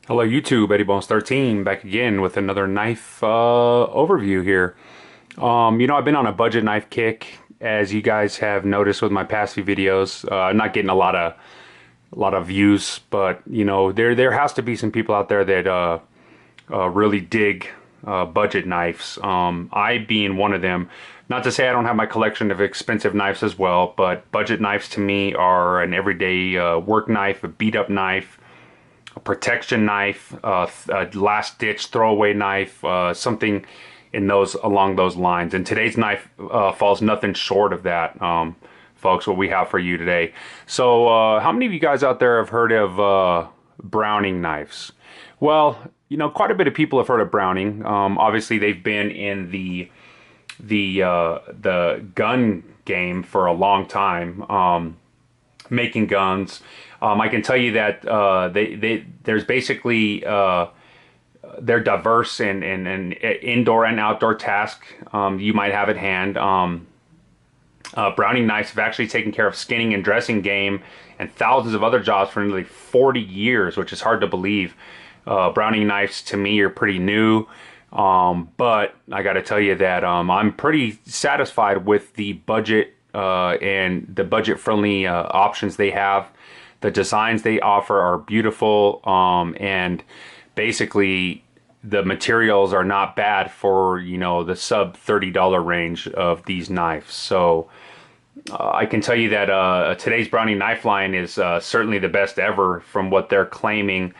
Hello YouTube, Eddie Bones 13 back again with another knife overview here. I've been on a budget knife kick, as you guys have noticed with my past few videos. I'm not getting a lot of views, but there has to be some people out there that really dig budget knives. I being one of them. Not to say I don't have my collection of expensive knives as well, but budget knives to me are an everyday work knife, a beat up knife, a protection knife, a last ditch throwaway knife, something in those along those lines. And today's knife falls nothing short of that, folks. What we have for you today. So, how many of you guys out there have heard of Browning knives? Well, quite a bit of people have heard of Browning. Obviously, they've been in the gun game for a long time. Making guns. I can tell you that there's basically they're diverse in indoor and outdoor task you might have at hand. Browning knives have actually taken care of skinning and dressing game and thousands of other jobs for nearly 40 years, which is hard to believe. Browning knives to me are pretty new. But I got to tell you that I'm pretty satisfied with the budget and the budget-friendly options they have. The designs they offer are beautiful, and basically the materials are not bad for the sub $30 range of these knives. So I can tell you that today's Browning knife line is certainly the best ever from what they're claiming.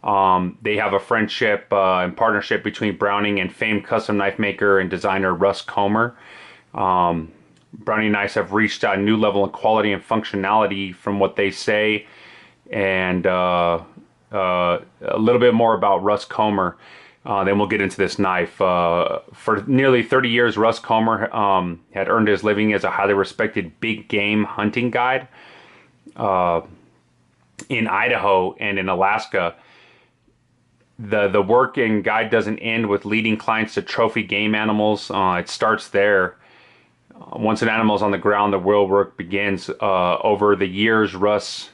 They have a friendship and partnership between Browning and famed custom knife maker and designer Russ Comer. Browning knives have reached a new level in quality and functionality from what they say. And a little bit more about Russ Comer. Then we'll get into this knife. For nearly 30 years, Russ Comer had earned his living as a highly respected big game hunting guide in Idaho and in Alaska. The work and guide doesn't end with leading clients to trophy game animals. It starts there. Once an animal is on the ground, the real work begins. Over the years, Russ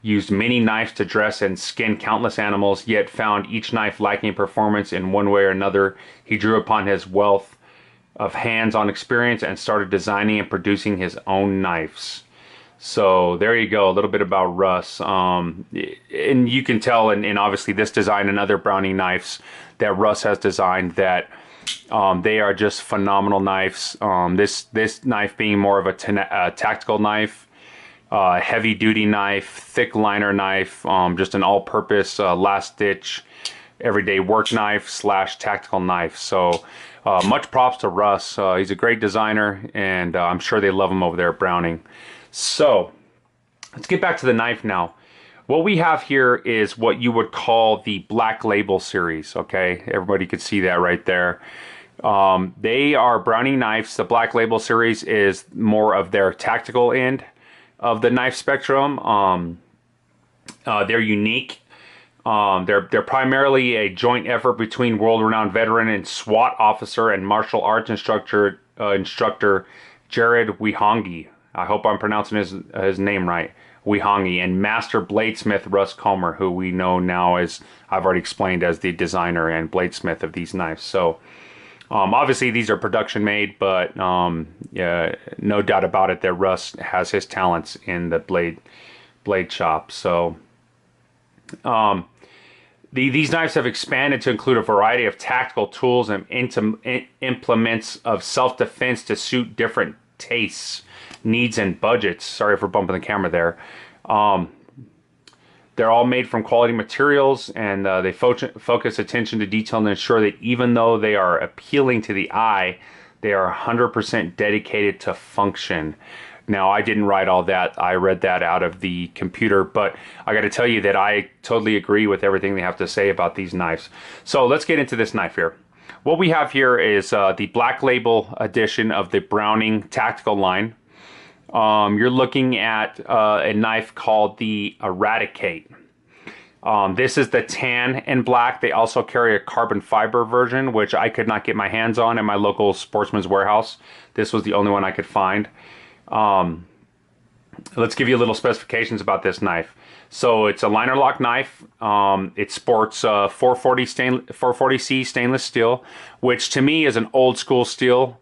used many knives to dress and skin countless animals, yet found each knife lacking performance in one way or another. He drew upon his wealth of hands-on experience and started designing and producing his own knives. So there you go, a little bit about Russ. And you can tell, and obviously this design and other Browning knives that Russ has designed, that they are just phenomenal knives. This knife being more of a tactical knife, heavy duty knife, thick liner knife, just an all-purpose last ditch everyday work knife slash tactical knife. So much props to Russ. He's a great designer, and I'm sure they love him over there at Browning. So let's get back to the knife now. What we have here is what you would call the Black Label series, okay? Everybody could see that right there. They are Browning knives. The Black Label series is more of their tactical end of the knife spectrum. They're unique. They're primarily a joint effort between world-renowned veteran and SWAT officer and martial arts instructor Jared Wihangi. I hope I'm pronouncing his name right. Wihangi, and master bladesmith Russ Comer, who we know now as, I've already explained, as the designer and bladesmith of these knives. So obviously these are production made, but yeah, no doubt about it that Russ has his talents in the blade shop. So these knives have expanded to include a variety of tactical tools and implements of self-defense to suit different tastes, needs, and budgets. Sorry for bumping the camera there. They're all made from quality materials, and they focus attention to detail and ensure that even though they are appealing to the eye, they are 100% dedicated to function. Now, I didn't write all that. I read that out of the computer, but I got to tell you that I totally agree with everything they have to say about these knives. So let's get into this knife here. What we have here is the Black Label edition of the Browning Tactical line. You're looking at a knife called the Eraticate. This is the tan and black. They also carry a carbon fiber version, which I could not get my hands on at my local Sportsman's Warehouse. This was the only one I could find. Let's give you a little specifications about this knife. So it's a liner lock knife. It sports 440C stainless steel, which to me is an old school steel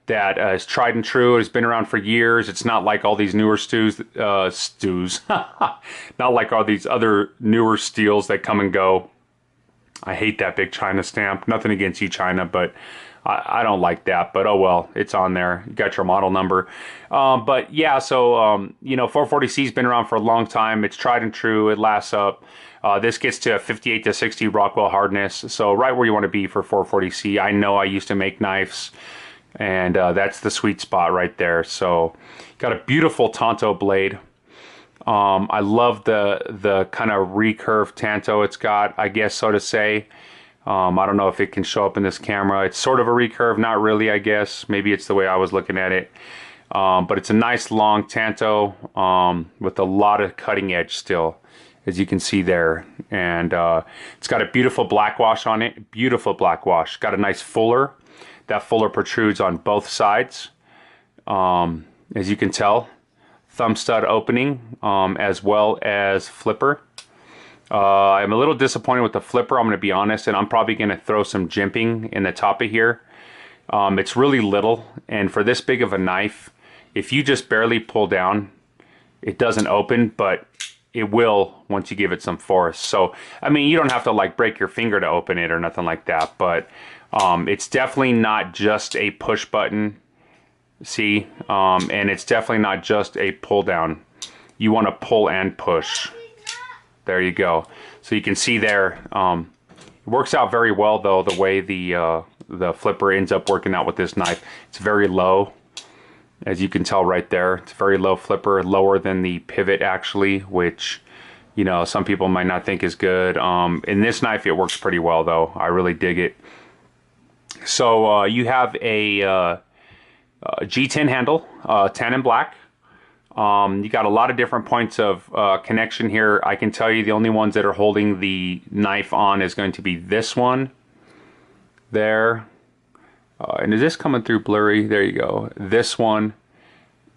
that is tried and true. It's been around for years. It's not like all these newer not like all these other newer steels that come and go. I hate that big China stamp. Nothing against you, China, but I don't like that. But oh well, it's on there. You got your model number. But yeah, so you know, 440C's been around for a long time. It's tried and true. It lasts up. This gets to 58 to 60 Rockwell hardness. So right where you want to be for 440C. I know I used to make knives, and that's the sweet spot right there. So got a beautiful Tanto blade. I love the kind of recurved Tanto it's got, I guess, so to say. I don't know if it can show up in this camera. It's sort of a recurve, not really, I guess. Maybe it's the way I was looking at it. But it's a nice long Tanto with a lot of cutting edge still, as you can see there. And it's got a beautiful black wash on it. Beautiful black wash. Got a nice fuller. That fuller protrudes on both sides, as you can tell. Thumb stud opening, as well as flipper. I'm a little disappointed with the flipper, I'm going to be honest, and I'm probably going to throw some jimping in the top of here. It's really little, and for this big of a knife, if you just barely pull down, it doesn't open, but it will once you give it some force. So, I mean, you don't have to like break your finger to open it or nothing like that, but it's definitely not just a push button. See, and it's definitely not just a pull down. You want to pull and push. There you go. So you can see there, it works out very well though, the way the flipper ends up working out with this knife. It's very low, as you can tell right there. It's a very low flipper, lower than the pivot actually, which, you know, some people might not think is good. In this knife, it works pretty well though. I really dig it. So you have a G10 handle, tan and black. You got a lot of different points of connection here. I can tell you the only ones that are holding the knife on is going to be this one there. And is this coming through blurry? There you go. This one.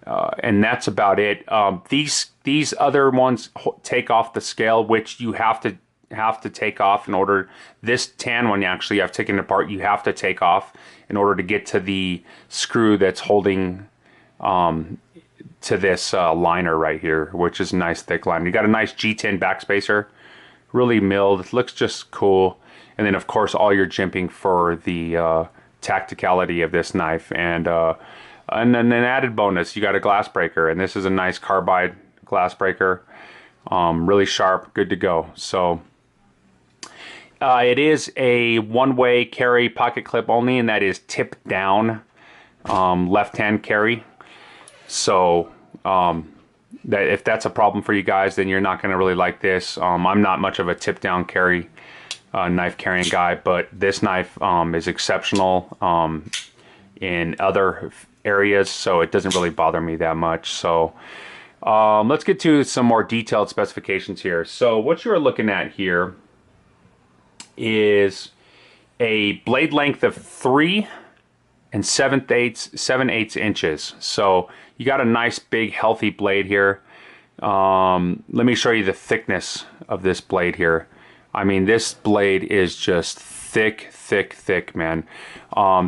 And that's about it. These other ones take off the scale, which you have to take off in order. This tan one, actually, I've taken it apart. You have to take off in order to get to the screw that's holding to this liner right here, which is a nice thick liner. You got a nice G10 backspacer, really milled. It looks just cool. And then of course all your jimping for the tacticality of this knife. And then an added bonus, you got a glass breaker, and this is a nice carbide glass breaker. Really sharp, good to go. So it is a one-way carry, pocket clip only, and that is tip down, left-hand carry. So that if that's a problem for you guys, then you're not going to really like this. I'm not much of a tip down carry knife carrying guy, but this knife is exceptional in other areas, so it doesn't really bother me that much. So let's get to some more detailed specifications here. So what you're looking at here is a blade length of 3 7/8 inches. So you got a nice big healthy blade here. Let me show you the thickness of this blade here. I mean, this blade is just thick, thick, thick, man.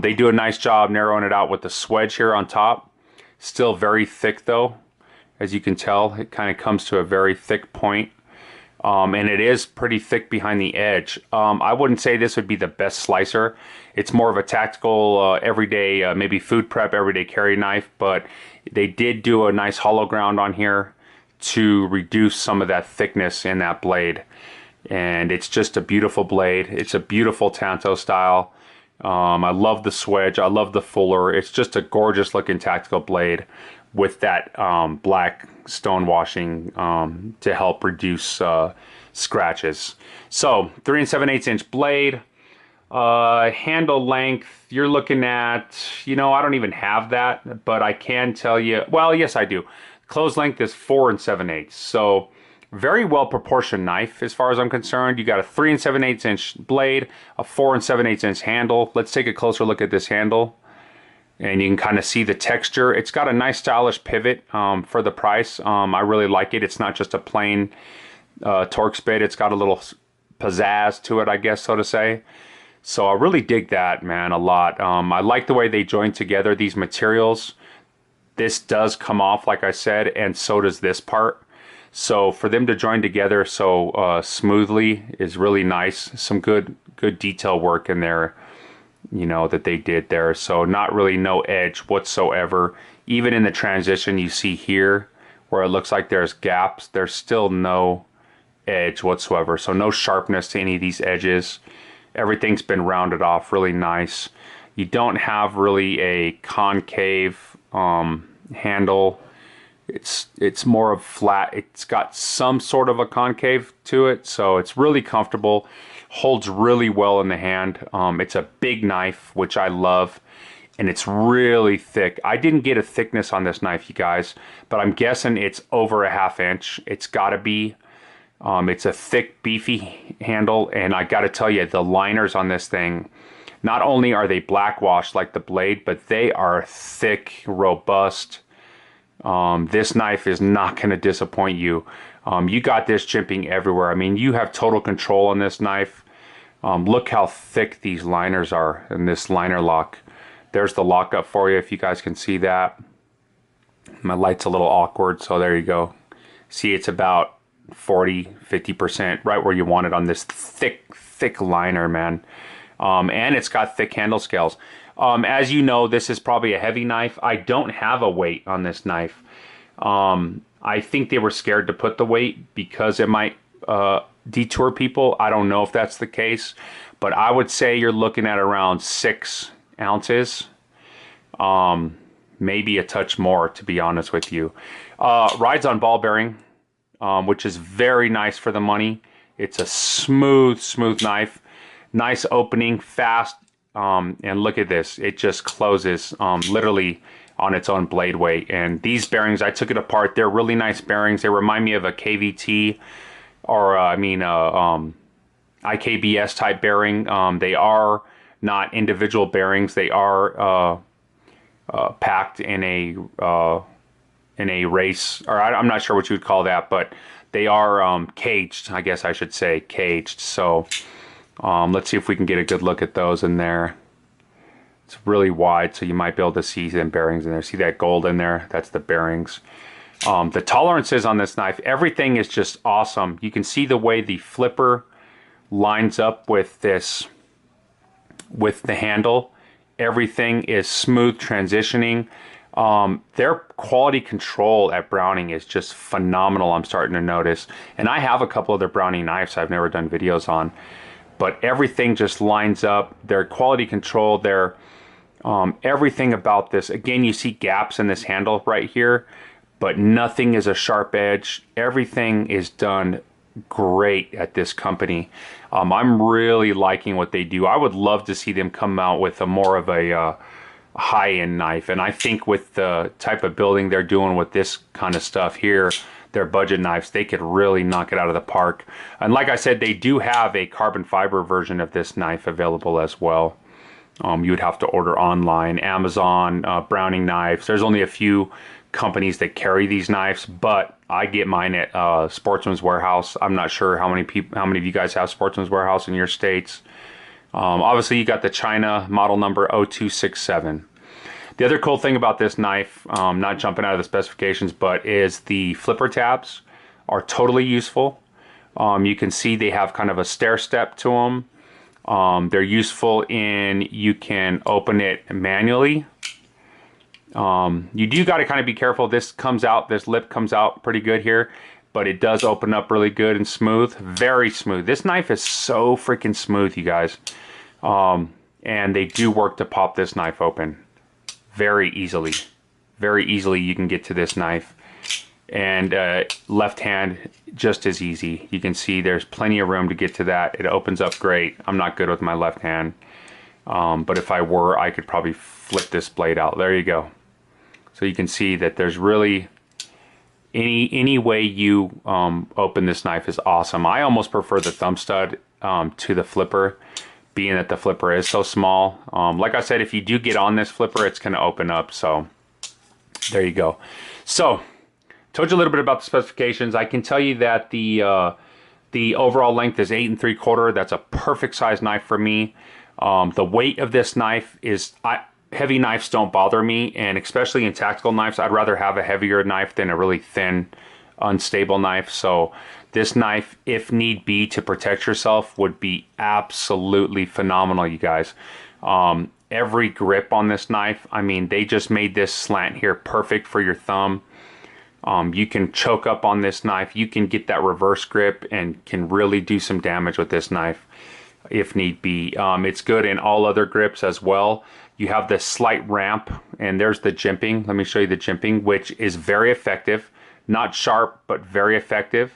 They do a nice job narrowing it out with the swedge here on top. Still very thick though, as you can tell. It kind of comes to a very thick point. And it is pretty thick behind the edge. I wouldn't say this would be the best slicer. It's more of a tactical, everyday, maybe food prep, everyday carry knife, but they did do a nice hollow ground on here to reduce some of that thickness in that blade. And it's just a beautiful blade. It's a beautiful Tanto style. I love the swedge. I love the fuller. It's just a gorgeous looking tactical blade with that black stone washing to help reduce scratches. So 3 7/8 inch blade. Handle length, you're looking at, you know, I don't even have that, but I can tell you, well, yes I do. Close length is 4 7/8. So very well proportioned knife as far as I'm concerned. You got a 3 7/8 inch blade, a 4 7/8 inch handle. Let's take a closer look at this handle, and you can kind of see the texture. It's got a nice stylish pivot for the price. I really like it. It's not just a plain Torx bit. It's got a little pizzazz to it, I guess, so to say. So I really dig that, man, a lot. I like the way they join together these materials. This does come off, like I said, and so does this part. So for them to join together so smoothly is really nice. Some good detail work in there, you know, that they did there. So not really no edge whatsoever. Even in the transition you see here where it looks like there's gaps, there's still no edge whatsoever. So no sharpness to any of these edges. Everything's been rounded off really nice. You don't have really a concave handle. It's more of flat. It's got some sort of a concave to it, so it's really comfortable. Holds really well in the hand. It's a big knife, which I love, and it's really thick. I didn't get a thickness on this knife, you guys, but I'm guessing it's over a 1/2 inch. It's got to be. It's a thick, beefy handle, and I got to tell you, the liners on this thing, not only are they black washed like the blade, but they are thick, robust. This knife is not going to disappoint you. You got this jimping everywhere. I mean, you have total control on this knife. Look how thick these liners are in this liner lock. There's the lockup for you if you guys can see that. My light's a little awkward, so there you go. See, it's about 40-50% right where you want it on this thick liner, man. And it's got thick handle scales. As you know, this is probably a heavy knife. I don't have a weight on this knife. I think they were scared to put the weight because it might detour people. I don't know if that's the case, but I would say you're looking at around 6 ounces. Maybe a touch more, to be honest with you. Rides on ball bearing, which is very nice for the money. It's a smooth knife. Nice opening, fast, and look at this. It just closes literally on its own blade weight. And these bearings, I took it apart. They're really nice bearings. They remind me of a KVT or IKBS type bearing. They are not individual bearings. They are packed in a race, or I'm not sure what you would call that, but they are caged, I guess I should say, caged. So let's see if we can get a good look at those in there. It's really wide, so you might be able to see them bearings in there. See that gold in there? That's the bearings. The tolerances on this knife, everything is just awesome. You can see the way the flipper lines up with this, with the handle. Everything is smooth transitioning. Their quality control at Browning is just phenomenal, I'm starting to notice. And I have a couple of their Browning knives I've never done videos on. But everything just lines up. Their quality control, their everything about this. Again, you see gaps in this handle right here, but nothing is a sharp edge. Everything is done great at this company. I'm really liking what they do. I would love to see them come out with a more of a high-end knife. And I think with the type of building they're doing with this kind of stuff here, their budget knives, they could really knock it out of the park. And like I said, they do have a carbon fiber version of this knife available as well. You would have to order online, Amazon, Browning knives. There's only a few companies that carry these knives, but I get mine at Sportsman's Warehouse. I'm not sure how many of you guys have Sportsman's Warehouse in your states. Obviously, you got the China model number 0267. The other cool thing about this knife, not jumping out of the specifications, but is the flipper tabs are totally useful. You can see they have kind of a stair step to them. They're useful in, you can open it manually. You do got to kind of be careful. This lip comes out pretty good here, but it does open up really good and smooth, very smooth. This knife is so freaking smooth, you guys. And they do work to pop this knife open very easily. Very easily you can get to this knife. And left hand, just as easy. You can see there's plenty of room to get to that. It opens up great. I'm not good with my left hand. But if I were, I could probably flip this blade out. There you go. So you can see that there's really any way you open this knife is awesome. I almost prefer the thumb stud to the flipper, being that the flipper is so small. Like I said, if you do get on this flipper, it's going to open up. So there you go. So told you a little bit about the specifications. I can tell you that the The overall length is 8 3/4. That's a perfect size knife for me. The weight of this knife is, heavy knives don't bother me, and especially in tactical knives, I'd rather have a heavier knife than a really thin, unstable knife. So this knife, if need be, to protect yourself, would be absolutely phenomenal, you guys. Every grip on this knife, I mean, they just made this slant here perfect for your thumb. You can choke up on this knife. You can get that reverse grip and can really do some damage with this knife if need be. It's good in all other grips as well. You have this slight ramp, and there's the jimping. Let me show you the jimping, which is very effective. Not sharp, but very effective.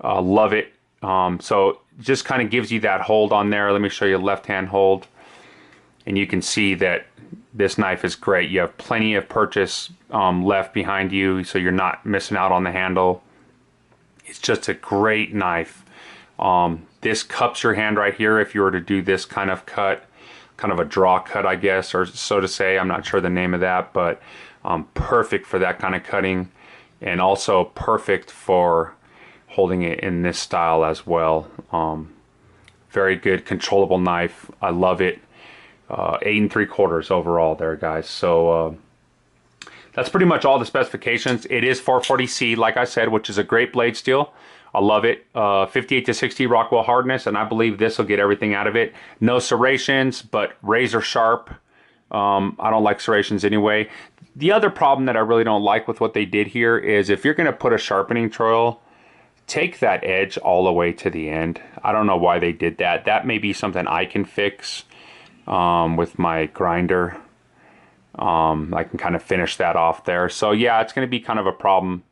Love it. So just kind of gives you that hold on there. Let me show you a left-hand hold. And you can see that this knife is great. You have plenty of purchase left behind you, so you're not missing out on the handle. It's just a great knife. This cups your hand right here if you were to do this kind of cut, kind of a draw cut, I guess, or so to say. I'm not sure the name of that, but perfect for that kind of cutting, and also perfect for holding it in this style as well. Very good, controllable knife. I love it. 8 3/4 overall there, guys. So that's pretty much all the specifications. It is 440C, like I said, which is a great blade steel. I love it. 58 to 60 Rockwell hardness, and I believe this will get everything out of it. No serrations, but razor sharp. I don't like serrations anyway. The other problem that I really don't like with what they did here is if you're going to put a sharpening choil, take that edge all the way to the end. I don't know why they did that. That may be something I can fix with my grinder. I can kind of finish that off there. So yeah, it's going to be kind of a problem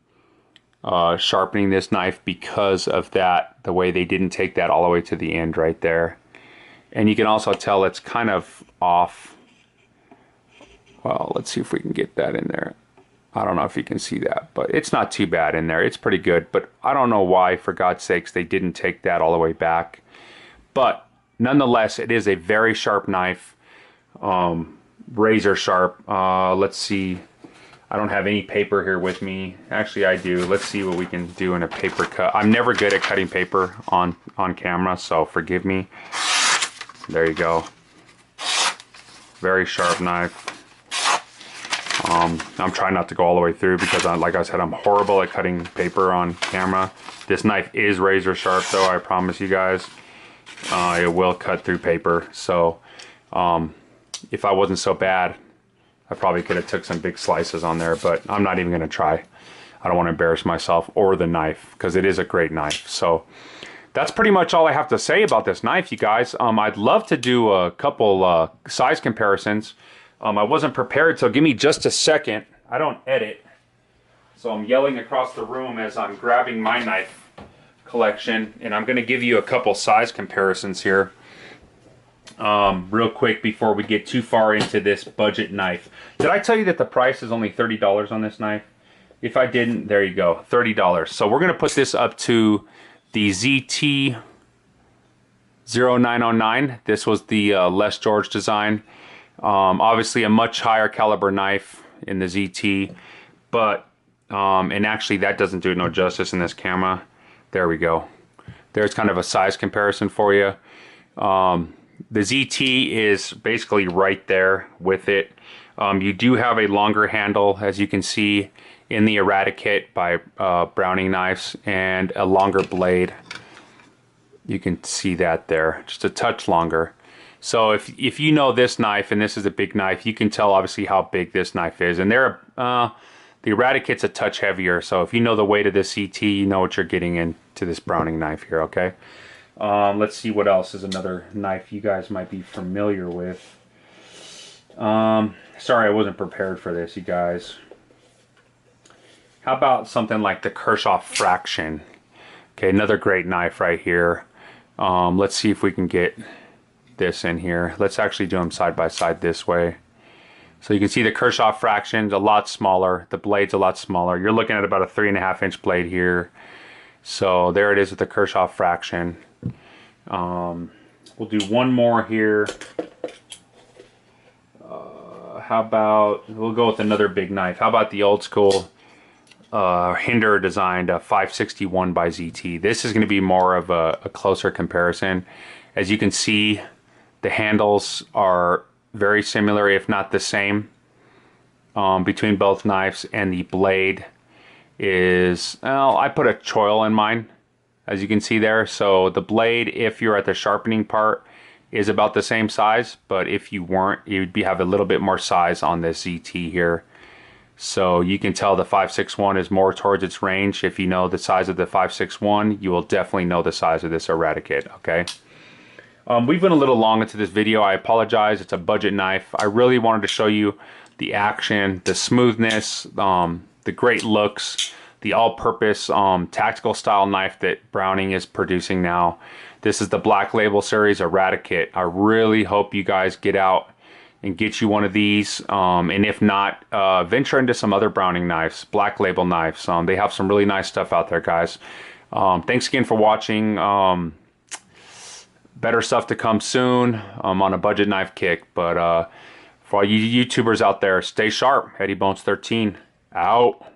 sharpening this knife because of that, the way they didn't take that all the way to the end right there. And you can also tell it's kind of off. Well, let's see if we can get that in there. I don't know if you can see that, but it's not too bad in there. It's pretty good, but I don't know why, for God's sakes, they didn't take that all the way back. But nonetheless, it is a very sharp knife, razor sharp. Let's see. I don't have any paper here with me. Actually, I do. Let's see what we can do in a paper cut. I'm never good at cutting paper on camera, so forgive me. There you go. Very sharp knife. I'm trying not to go all the way through because, like I said, I'm horrible at cutting paper on camera. This knife is razor sharp, though, I promise you guys. It will cut through paper. So if I wasn't so bad, I probably could have took some big slices on there, but I'm not even going to try. I don't want to embarrass myself or the knife because it is a great knife. So that's pretty much all I have to say about this knife, you guys. I'd love to do a couple size comparisons. I wasn't prepared, so give me just a second. I don't edit, so I'm yelling across the room as I'm grabbing my knife collection, and I'm going to give you a couple size comparisons here real quick before we get too far into this budget knife. Did I tell you that the price is only $30 on this knife? If I didn't, there you go, $30. So we're going to put this up to the ZT-0909. This was the Les George design. Obviously a much higher caliber knife in the ZT, but and actually that doesn't do no justice in this camera. There we go. There's kind of a size comparison for you. The ZT is basically right there with it. You do have a longer handle, as you can see in the Eraticate by Browning Knives, and a longer blade. You can see that there, just a touch longer. So if you know this knife, and this is a big knife, you can tell obviously how big this knife is. And the Eraticate's a touch heavier, so if you know the weight of this CT, you know what you're getting into this Browning knife here, okay? Let's see what else is another knife you guys might be familiar with. Sorry, I wasn't prepared for this, you guys. How about something like the Kershaw Fraction? Okay, another great knife right here. Let's see if we can get this in here. Let's actually do them side by side this way. So you can see the Kershaw Fraction's a lot smaller. The blade's a lot smaller. You're looking at about a 3.5 inch blade here. So there it is with the Kershaw Fraction. We'll do one more here. How about, we'll go with another big knife. How about the old school Hinder designed 561 by ZT. This is going to be more of a closer comparison. As you can see, the handles are very similar, if not the same, between both knives, and the blade is, well, I put a choil in mine, as you can see there. So the blade, if you're at the sharpening part, is about the same size, but if you weren't, you'd have a little bit more size on this ZT here. So you can tell the 561 is more towards its range. If you know the size of the 561, you will definitely know the size of this Eraticate, okay? We've been a little long into this video. I apologize. It's a budget knife. I really wanted to show you the action, the smoothness, the great looks, the all-purpose tactical style knife that Browning is producing now. This is the Black Label Series Eraticate. I really hope you guys get out and get you one of these, and if not, venture into some other Browning knives, Black Label knives. They have some really nice stuff out there, guys. Thanks again for watching. Better stuff to come soon on a budget knife kick, but for all you YouTubers out there, stay sharp. Eddie Bones 13 out.